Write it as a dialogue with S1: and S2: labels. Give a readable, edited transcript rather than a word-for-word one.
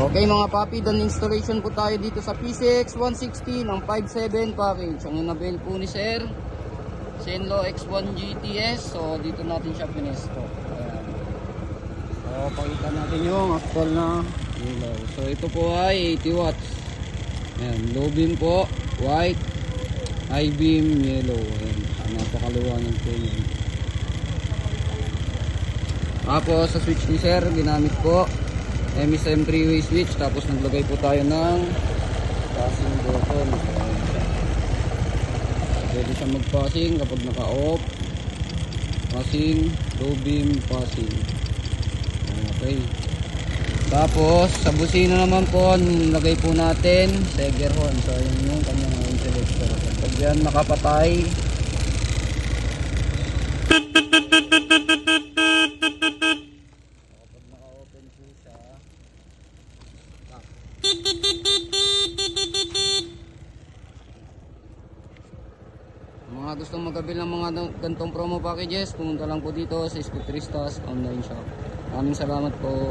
S1: Okay mga papi, done installation po tayo dito sa PCX 160 ng 5.7 package. Ang inabel po ni Sir Zenlo X1 GTS. So dito natin siya pinesto. Ayan. So pakita natin yung actual na ilaw. So ito po ay 80 watts. Ayan, low beam po, white, high beam, yellow. Ayan, napakaliwanag po yun. Tapos sa switch ni Sir, ginamit po MSM 3-way switch. Tapos naglagay po tayo ng passing button. Pwede siya mag-passing kapag naka-off. Passing, low beam, passing. Okay. Tapos sa busina naman po, nilagay po natin Seger horn. So yun yung kanyang selector. Kapag yan nakapatay, mga gustong magabil ng mga gantong promo packages, pumunta lang po dito sa Scooteristas online shop. Maraming salamat po.